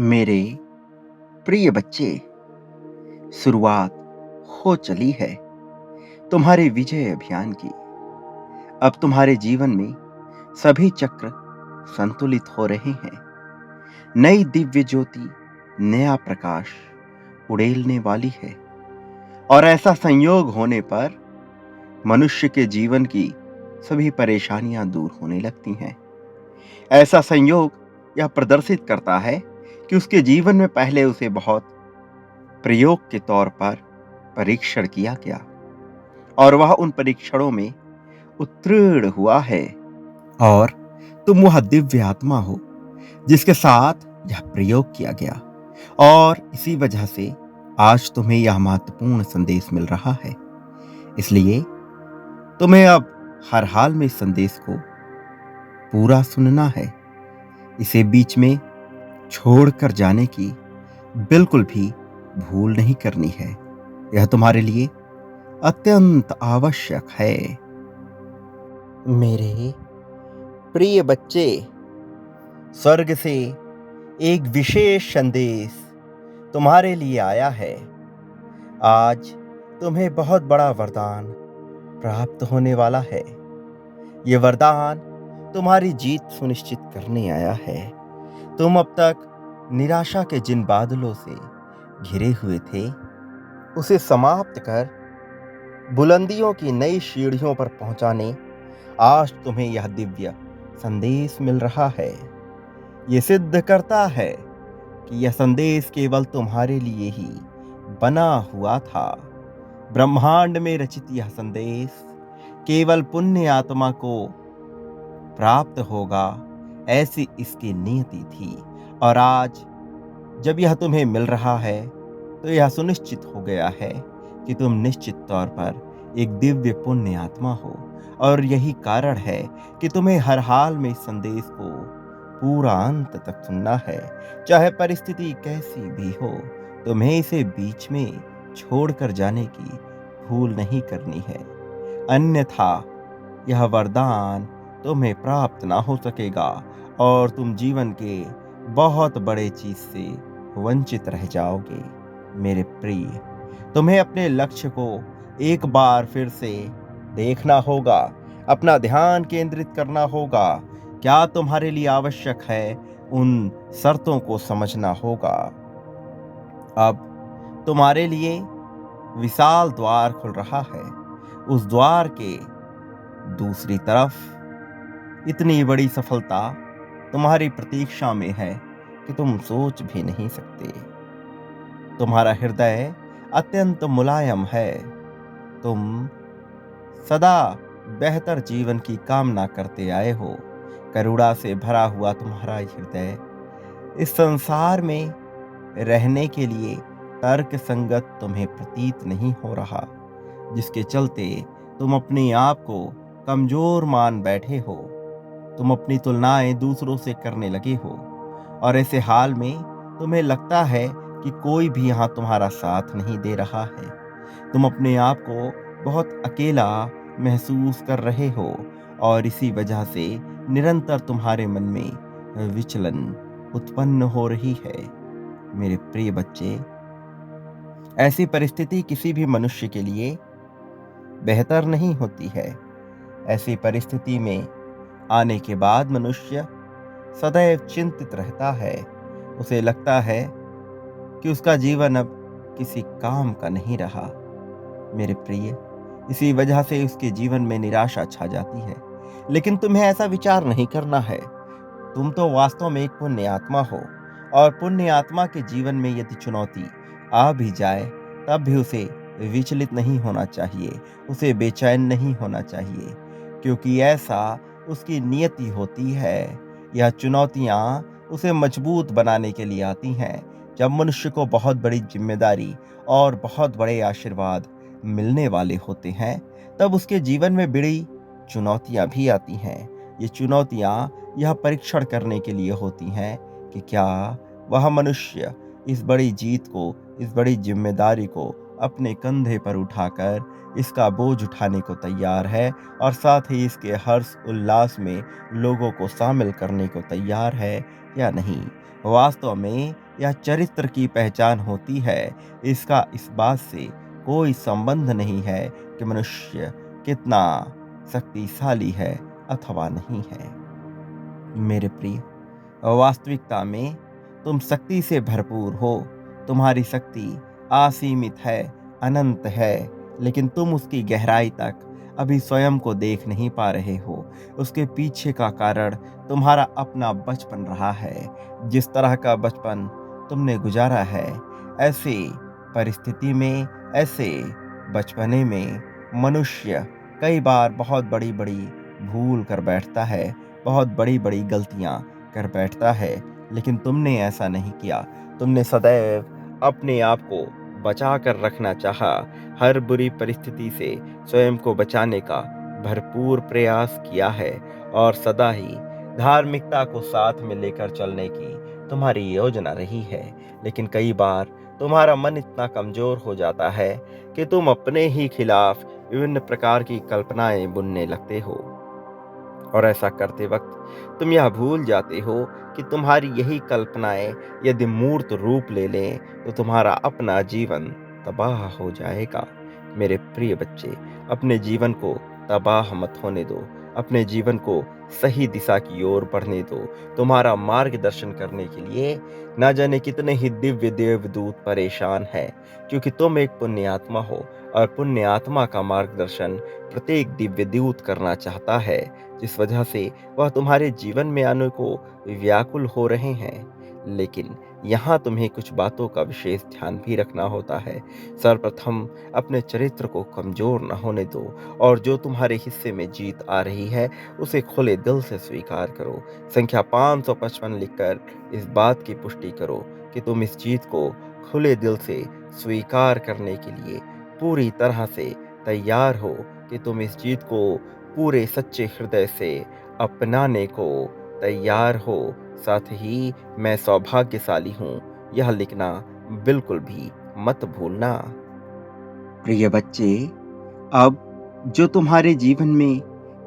मेरे प्रिय बच्चे, शुरुआत हो चली है तुम्हारे विजय अभियान की। अब तुम्हारे जीवन में सभी चक्र संतुलित हो रहे हैं। नई दिव्य ज्योति, नया प्रकाश उड़ेलने वाली है। और ऐसा संयोग होने पर मनुष्य के जीवन की सभी परेशानियां दूर होने लगती हैं। ऐसा संयोग यह प्रदर्शित करता है कि उसके जीवन में पहले उसे बहुत प्रयोग के तौर पर परीक्षण किया गया और वह उन परीक्षणों में उत्तीर्ण हुआ है। और तुम वह दिव्य आत्मा हो जिसके साथ यह प्रयोग किया गया, और इसी वजह से आज तुम्हें यह महत्वपूर्ण संदेश मिल रहा है। इसलिए तुम्हें अब हर हाल में इस संदेश को पूरा सुनना है। इसे बीच में छोड़कर जाने की बिल्कुल भी भूल नहीं करनी है। यह तुम्हारे लिए अत्यंत आवश्यक है। मेरे प्रिय बच्चे, स्वर्ग से एक विशेष संदेश तुम्हारे लिए आया है। आज तुम्हें बहुत बड़ा वरदान प्राप्त होने वाला है। ये वरदान तुम्हारी जीत सुनिश्चित करने आया है। तुम अब तक निराशा के जिन बादलों से घिरे हुए थे, उसे समाप्त कर बुलंदियों की नई सीढ़ियों पर पहुंचाने आज तुम्हें यह दिव्य संदेश मिल रहा है। ये सिद्ध करता है कि यह संदेश केवल तुम्हारे लिए ही बना हुआ था। ब्रह्मांड में रचित यह संदेश केवल पुण्य आत्मा को प्राप्त होगा, ऐसी इसकी नियति थी। और आज जब यह तुम्हें मिल रहा है तो यह सुनिश्चित हो गया है कि तुम निश्चित तौर पर एक दिव्य पुण्य आत्मा हो। और यही कारण है कि तुम्हें हर हाल में इस संदेश को पूरा अंत तक सुनना है। चाहे परिस्थिति कैसी भी हो, तुम्हें इसे बीच में छोड़कर जाने की भूल नहीं करनी है। अन्यथा यह वरदान तुम्हें प्राप्त ना हो सकेगा और तुम जीवन के बहुत बड़े चीज से वंचित रह जाओगे। मेरे प्रिय, तुम्हें अपने लक्ष्य को एक बार फिर से देखना होगा, अपना ध्यान केंद्रित करना होगा। क्या तुम्हारे लिए आवश्यक है, उन शर्तों को समझना होगा। अब तुम्हारे लिए विशाल द्वार खुल रहा है। उस द्वार के दूसरी तरफ इतनी बड़ी सफलता तुम्हारी प्रतीक्षा में है कि तुम सोच भी नहीं सकते। तुम्हारा हृदय अत्यंत मुलायम है। तुम सदा बेहतर जीवन की कामना करते आए हो। करुणा से भरा हुआ तुम्हारा हृदय इस संसार में रहने के लिए तर्क संगत तुम्हें प्रतीत नहीं हो रहा, जिसके चलते तुम अपने आप को कमजोर मान बैठे हो। तुम अपनी तुलनाएं दूसरों से करने लगे हो और ऐसे हाल में तुम्हें लगता है कि कोई भी यहाँ तुम्हारा साथ नहीं दे रहा है। तुम अपने आप को बहुत अकेला महसूस कर रहे हो और इसी वजह से निरंतर तुम्हारे मन में विचलन उत्पन्न हो रही है। मेरे प्रिय बच्चे, ऐसी परिस्थिति किसी भी मनुष्य के लिए बेहतर नहीं होती है। ऐसी परिस्थिति में आने के बाद मनुष्य सदैव चिंतित रहता है। उसे लगता है कि उसका जीवन अब किसी काम का नहीं रहा। मेरे प्रिय, इसी वजह से उसके जीवन में निराशा छा जाती है। लेकिन तुम्हें ऐसा विचार नहीं करना है। तुम तो वास्तव में एक पुण्य आत्मा हो और पुण्य आत्मा के जीवन में यदि चुनौती आ भी जाए तब भी उसे विचलित नहीं होना चाहिए, उसे बेचैन नहीं होना चाहिए, क्योंकि ऐसा उसकी नियति होती है। यह चुनौतियां उसे मजबूत बनाने के लिए आती हैं। जब मनुष्य को बहुत बड़ी जिम्मेदारी और बहुत बड़े आशीर्वाद मिलने वाले होते हैं, तब उसके जीवन में बड़ी चुनौतियां भी आती हैं। ये चुनौतियां यह परीक्षण करने के लिए होती हैं कि क्या वह मनुष्य इस बड़ी जीत को, इस बड़ी जिम्मेदारी को अपने कंधे पर उठाकर इसका बोझ उठाने को तैयार है और साथ ही इसके हर्ष उल्लास में लोगों को शामिल करने को तैयार है या नहीं। वास्तव में या चरित्र की पहचान होती है, इसका इस बात से कोई संबंध नहीं है कि मनुष्य कितना शक्तिशाली है अथवा नहीं है। मेरे प्रिय, वास्तविकता में तुम शक्ति से भरपूर हो। तुम्हारी शक्ति असीमित है, अनंत है, लेकिन तुम उसकी गहराई तक अभी स्वयं को देख नहीं पा रहे हो। उसके पीछे का कारण तुम्हारा अपना बचपन रहा है। जिस तरह का बचपन तुमने गुजारा है, ऐसे परिस्थिति में, ऐसे बचपने में मनुष्य कई बार बहुत बड़ी बड़ी भूल कर बैठता है, बहुत बड़ी बड़ी गलतियां कर बैठता है। लेकिन तुमने ऐसा नहीं किया। तुमने सदैव अपने आप को बचा कर रखना चाहा। हर बुरी परिस्थिति से स्वयं को बचाने का भरपूर प्रयास किया है और सदा ही धार्मिकता को साथ में लेकर चलने की तुम्हारी योजना रही है। लेकिन कई बार तुम्हारा मन इतना कमजोर हो जाता है कि तुम अपने ही खिलाफ विभिन्न प्रकार की कल्पनाएं बुनने लगते हो। और ऐसा करते वक्त तुम यह भूल जाते हो कि तुम्हारी यही कल्पनाएं यदि मूर्त रूप ले लें तो तुम्हारा अपना जीवन तबाह हो जाएगा। मेरे प्रिय बच्चे, अपने जीवन को तबाह मत होने दो। अपने जीवन को सही दिशा की ओर बढ़ने दो। तुम्हारा मार्गदर्शन करने के लिए ना जाने कितने ही दिव्य देवदूत परेशान हैं, क्योंकि तुम एक पुण्य आत्मा हो और पुण्य आत्मा का मार्गदर्शन प्रत्येक दिव्य दूत करना चाहता है, जिस वजह से वह तुम्हारे जीवन में आने को व्याकुल हो रहे हैं। लेकिन यहाँ तुम्हें कुछ बातों का विशेष ध्यान भी रखना होता है। सर्वप्रथम अपने चरित्र को कमजोर न होने दो और जो तुम्हारे हिस्से में जीत आ रही है उसे खुले दिल से स्वीकार करो। संख्या 555 लिखकर इस बात की पुष्टि करो कि तुम इस जीत को खुले दिल से स्वीकार करने के लिए पूरी तरह से तैयार हो, कि तुम इस जीत को पूरे सच्चे हृदय से अपनाने को तैयार हो। साथ ही मैं सौभाग्यशाली हूँ, यह लिखना बिल्कुल भी मत भूलना। प्रिय बच्चे, अब जो तुम्हारे जीवन में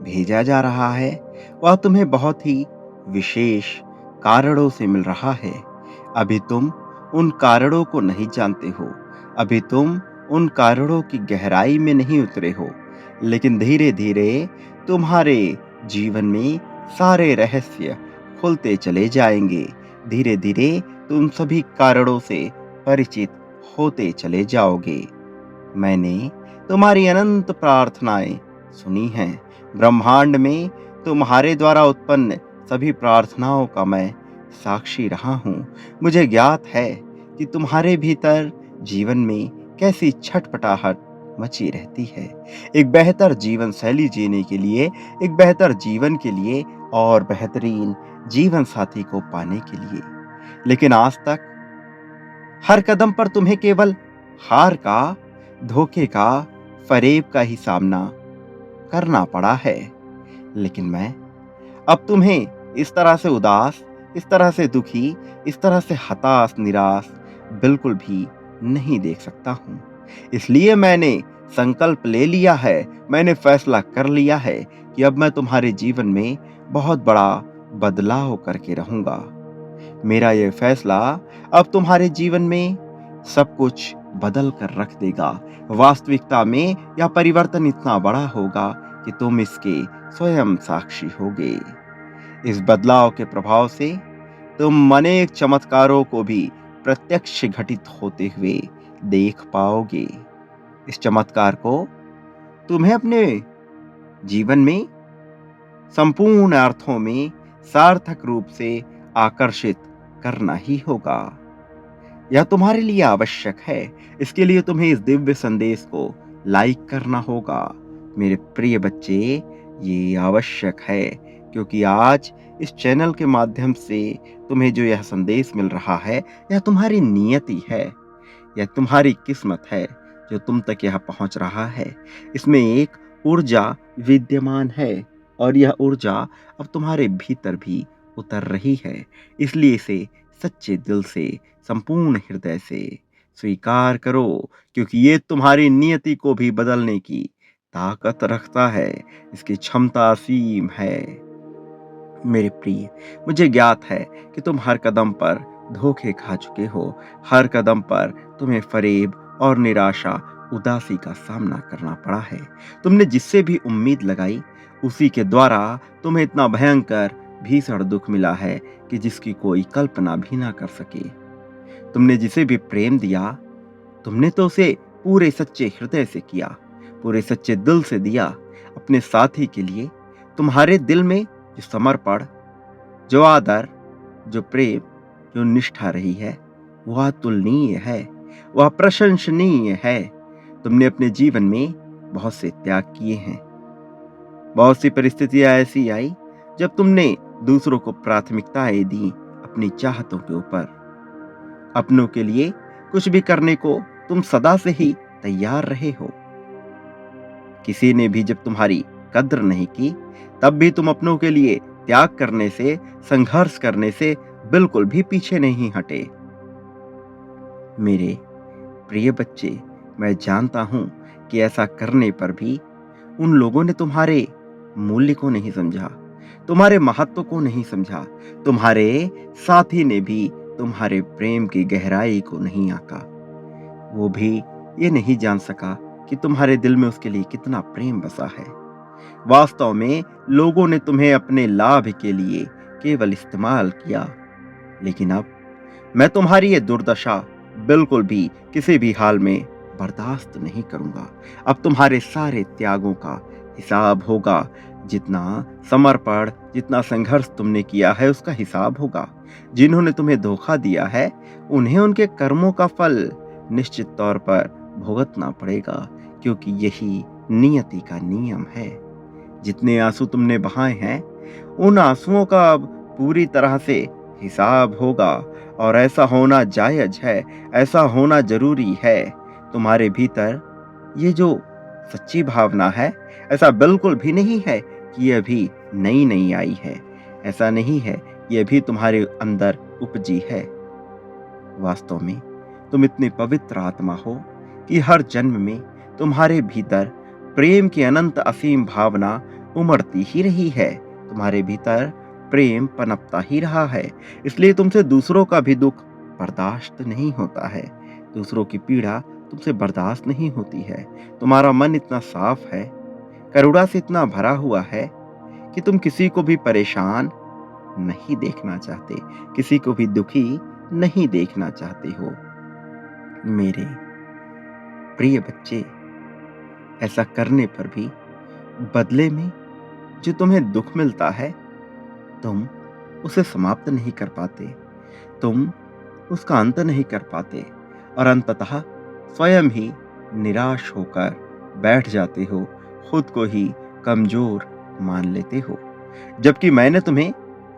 भेजा जा रहा है वह तुम्हें बहुत ही विशेष कारणों से मिल रहा है। अभी तुम उन कारणों को नहीं जानते हो, अभी तुम उन कारणों की गहराई में नहीं उतरे हो, लेकिन धीरे धीरे तुम्हारे जीवन में सारे रहस्य खुलते चले जाएंगे। धीरे धीरे तुम सभी कारणों से परिचित होते चले जाओगे। मैंने तुम्हारी अनंत प्रार्थनाएं सुनी हैं। ब्रह्मांड में तुम्हारे द्वारा उत्पन्न सभी प्रार्थनाओं का मैं साक्षी रहा हूँ। मुझे ज्ञात है कि तुम्हारे भीतर जीवन में कैसी छटपटाहट मची रहती है, एक बेहतर जीवन शैली जीने के लिए, एक बेहतर जीवन के लिए और बेहतरीन जीवन साथी को पाने के लिए। लेकिन आज तक हर कदम पर तुम्हें केवल हार का, धोखे का, फरेब का ही सामना करना पड़ा है। लेकिन मैं अब तुम्हें इस तरह से उदास, इस तरह से दुखी, इस तरह से हताश, निराश बिल्कुल भी नहीं देख सकता हूं। इसलिए मैंने संकल्प ले लिया है, मैंने फैसला कर लिया है कि अब मैं तुम्हारे जीवन में बहुत बड़ा बदलाव करके रहूंगा। मेरा यह फैसला अब तुम्हारे जीवन में सब कुछ बदल कर रख देगा। वास्तविकता में यह परिवर्तन इतना बड़ा होगा कि तुम इसके स्वयं साक्षी होगे। इस बदलाव के प्रभाव से तुम अनेक चमत्कारों को भी प्रत्यक्ष घटित होते हुए देख पाओगे। इस चमत्कार को तुम्हें अपने जीवन में संपूर्ण अर्थों में सार्थक रूप से आकर्षित करना ही होगा। यह तुम्हारे लिए आवश्यक है। इसके लिए तुम्हें इस दिव्य संदेश को लाइक करना होगा। मेरे प्रिय बच्चे, ये आवश्यक है, क्योंकि आज इस चैनल के माध्यम से तुम्हें जो यह संदेश मिल रहा है, यह तुम्हारी नियति है, यह तुम्हारी किस्मत है जो तुम तक यह पहुंच रहा है। इसमें एक ऊर्जा विद्यमान है और यह ऊर्जा अब तुम्हारे भीतर भी उतर रही है। इसलिए इसे सच्चे दिल से, संपूर्ण हृदय से स्वीकार करो, क्योंकि ये तुम्हारी नियति को भी बदलने की ताकत रखता है। इसकी क्षमता असीम है। मेरे प्रिय, मुझे ज्ञात है कि तुम हर कदम पर धोखे खा चुके हो। हर कदम पर तुम्हें फरेब और निराशा, उदासी का सामना करना पड़ा है। तुमने जिससे भी उम्मीद लगाई, उसी के द्वारा तुम्हें इतना भयंकर, भीषण दुख मिला है कि जिसकी कोई कल्पना भी ना कर सके। तुमने जिसे भी प्रेम दिया, तुमने तो उसे पूरे सच्चे हृदय से किया, पूरे सच्चे दिल से दिया। अपने साथी के लिए तुम्हारे दिल में जो समर्पण, जो आदर, जो प्रेम, जो निष्ठा रही है, वह अतुलनीय है, वह प्रशंसनीय है। तुमने अपने जीवन में बहुत से त्याग किए हैं। बहुत सी परिस्थितियां ऐसी आई जब तुमने दूसरों को प्राथमिकताएं दी अपनी चाहतों के ऊपर। अपनों के लिए कुछ भी करने को तुम सदा से ही तैयार रहे हो। किसी ने भी जब तुम्हारी कद्र नहीं की, तब भी तुम अपनों के लिए त्याग करने से, संघर्ष करने से बिल्कुल भी पीछे नहीं हटे। मेरे प्रिय बच्चे, मैं जानता हूं कि ऐसा करने पर भी उन लोगों ने तुम्हारे मूल्य को नहीं समझा, तुम्हारे महत्व को नहीं समझा। तुम्हारे साथी ने भी तुम्हारे प्रेम की गहराई को नहीं आंका। वो भी ये नहीं जान सका कि तुम्हारे दिल में उसके लिए कितना प्रेम बसा है। वास्तव में लोगों ने तुम्हें अपने लाभ के लिए केवल इस्तेमाल किया। लेकिन अब मैं तुम्हारी ये दुर्दशा बिल्कुल भी किसी भी हाल में बर्दाश्त नहीं करूंगा। अब तुम्हारे सारे त्यागों का हिसाब होगा। जितना समर्पण, जितना संघर्ष तुमने किया है, उसका हिसाब होगा। जिन्होंने तुम्हें धोखा दिया है, उन्हें उनके कर्मों का फल निश्चित तौर पर भुगतना पड़ेगा, क्योंकि यही नियति का नियम है। जितने आंसू तुमने बहाए हैं, उन आंसुओं का अब पूरी तरह से हिसाब होगा। और ऐसा होना जायज है, ऐसा होना जरूरी है। तुम्हारे भीतर ये जो सच्ची भावना है, ऐसा बिल्कुल भी नहीं है कि ये अभी नई नई आई है। ऐसा नहीं है, ये भी तुम्हारे अंदर उपजी है। वास्तव में तुम इतनी पवित्र आत्मा हो कि हर जन्म में तुम्हारे भीतर प्रेम की अनंत असीम भावना उमड़ती ही रही है। तुम्हारे भीतर प्रेम पनपता ही रहा है। इसलिए तुमसे दूसरों का भी दुख बर्दाश्त नहीं होता है, दूसरों की पीड़ा तुमसे बर्दाश्त नहीं होती है। तुम्हारा मन इतना साफ है, करुणा से इतना भरा हुआ है कि तुम किसी को भी परेशान नहीं देखना चाहते, किसी को भी दुखी नहीं देखना चाहते हो। मेरे प्रिय बच्चे, ऐसा करने पर भी बदले में जो तुम्हें दुख मिलता है, तुम उसे समाप्त नहीं कर पाते, तुम उसका अंत नहीं कर पाते, और अंततः स्वयं ही निराश होकर बैठ जाते हो, खुद को ही कमजोर मान लेते हो। जबकि मैंने तुम्हें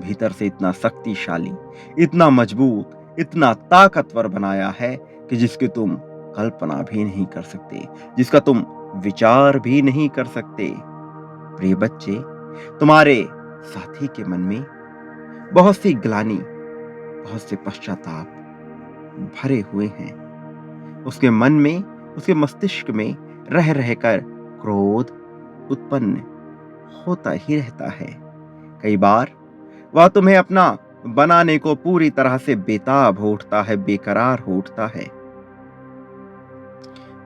भीतर से इतना शक्तिशाली, इतना मजबूत, इतना ताकतवर बनाया है कि जिसकी तुम कल्पना भी नहीं कर सकते, जिसका तुम विचार भी नहीं कर सकते। प्रिय बच्चे, तुम्हारे साथी के मन में बहुत सी ग्लानि, बहुत से पश्चाताप भरे हुए हैं। उसके मन में, उसके मस्तिष्क में रह रहकर क्रोध उत्पन्न होता ही रहता है। कई बार वह तुम्हें अपना बनाने को पूरी तरह से बेताब हो उठता है, बेकरार हो उठता है।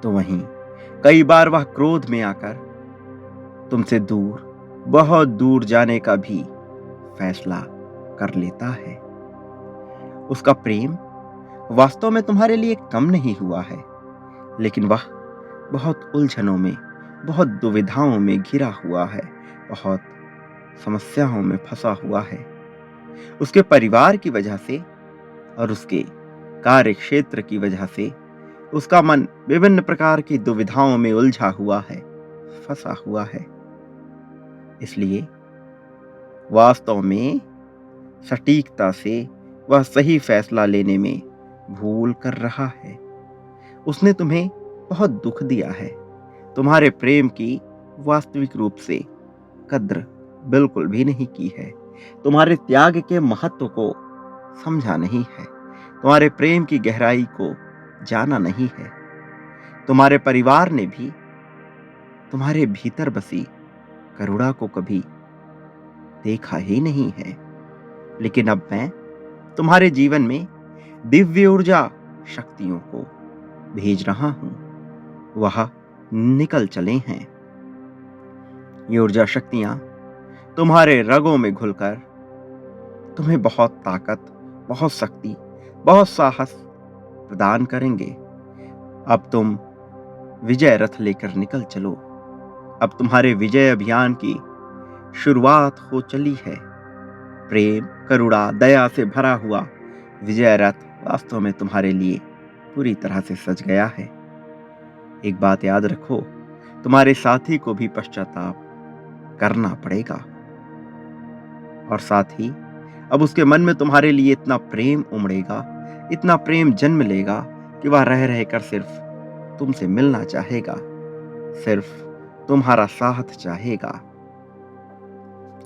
तो वहीं कई बार वह क्रोध में आकर तुमसे दूर, बहुत दूर जाने का भी फैसला कर लेता है। उसका प्रेम वास्तव में तुम्हारे लिए कम नहीं हुआ है, लेकिन वह बहुत उलझनों में, बहुत दुविधाओं में घिरा हुआ है, बहुत समस्याओं में फंसा हुआ है। उसके परिवार की वजह से और उसके कार्य क्षेत्र की वजह से उसका मन विभिन्न प्रकार की दुविधाओं में उलझा हुआ है, फंसा हुआ है। इसलिए वास्तव में सटीकता से वह सही फैसला लेने में भूल कर रहा है। उसने तुम्हें बहुत दुख दिया है, तुम्हारे प्रेम की वास्तविक रूप से कद्र बिल्कुल भी नहीं की है, तुम्हारे त्याग के महत्व को समझा नहीं है, तुम्हारे प्रेम की गहराई को जाना नहीं है। तुम्हारे परिवार ने भी तुम्हारे भीतर बसी करुणा को कभी देखा ही नहीं है। लेकिन अब मैं तुम्हारे जीवन में दिव्य ऊर्जा शक्तियों को भेज रहा हूं, वह निकल चले हैं। ये ऊर्जा शक्तियां तुम्हारे रगों में घुलकर तुम्हें बहुत ताकत, बहुत शक्ति, बहुत साहस प्रदान करेंगे। अब तुम विजय रथ लेकर निकल चलो। अब तुम्हारे विजय अभियान की शुरुआत हो चली है। प्रेम, करुणा, दया से भरा हुआ विजय रथ वास्तव में तुम्हारे लिए पूरी तरह से सज गया है। एक बात याद रखो, तुम्हारे साथी को भी पश्चाताप करना पड़ेगा, और साथ ही अब उसके मन में तुम्हारे लिए इतना प्रेम उमड़ेगा, इतना प्रेम जन्म लेगा कि वह रह रहकर सिर्फ तुमसे मिलना चाहेगा, सिर्फ तुम्हारा साथ चाहेगा।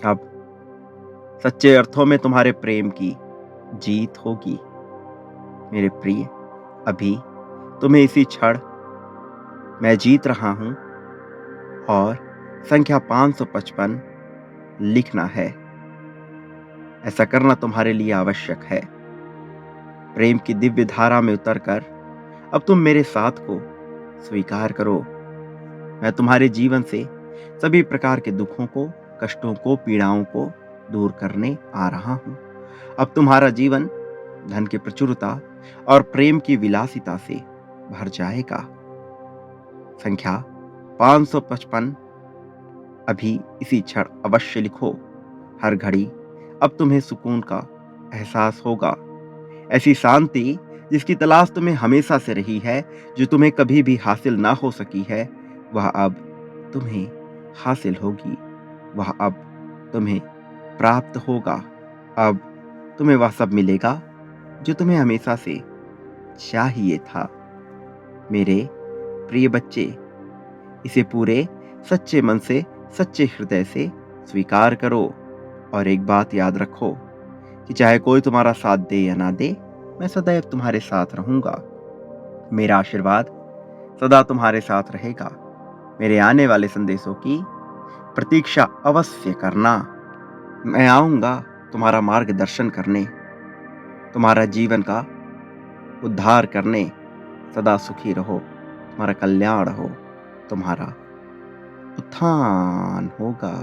अब सच्चे अर्थों में तुम्हारे प्रेम की जीत होगी। मेरे प्रिय, अभी तुम्हें इसी क्षण मैं जीत रहा हूं और संख्या 555 लिखना है। ऐसा करना तुम्हारे लिए आवश्यक है। प्रेम की दिव्य धारा में उतरकर अब तुम मेरे साथ को स्वीकार करो। मैं तुम्हारे जीवन से सभी प्रकार के दुखों को, कष्टों को, पीड़ाओं को दूर करने आ रहा हूं। अब तुम्हारा जीवन धन की प्रचुरता और प्रेम की विलासिता से भर जाएगा। संख्या 555 अभी इसी क्षण अवश्य लिखो। हर घड़ी अब तुम्हें सुकून का एहसास होगा, ऐसी शांति जिसकी तलाश तुम्हें हमेशा से रही है, जो तुम्हें कभी भी हासिल ना हो सकी है, वह अब तुम्हें हासिल होगी, वह अब तुम्हें प्राप्त होगा। अब तुम्हें वह सब मिलेगा जो तुम्हें हमेशा से चाहिए था। मेरे प्रिय बच्चे, इसे पूरे सच्चे मन से, सच्चे हृदय से स्वीकार करो, और एक बात याद रखो कि चाहे कोई तुम्हारा साथ दे या ना दे, मैं सदैव तुम्हारे साथ रहूंगा। मेरा आशीर्वाद सदा तुम्हारे साथ रहेगा। मेरे आने वाले संदेशों की प्रतीक्षा अवश्य करना। मैं आऊंगा तुम्हारा मार्गदर्शन करने, तुम्हारा जीवन का उद्धार करने। सदा सुखी रहो, तुम्हारा कल्याण हो, तुम्हारा उत्थान होगा।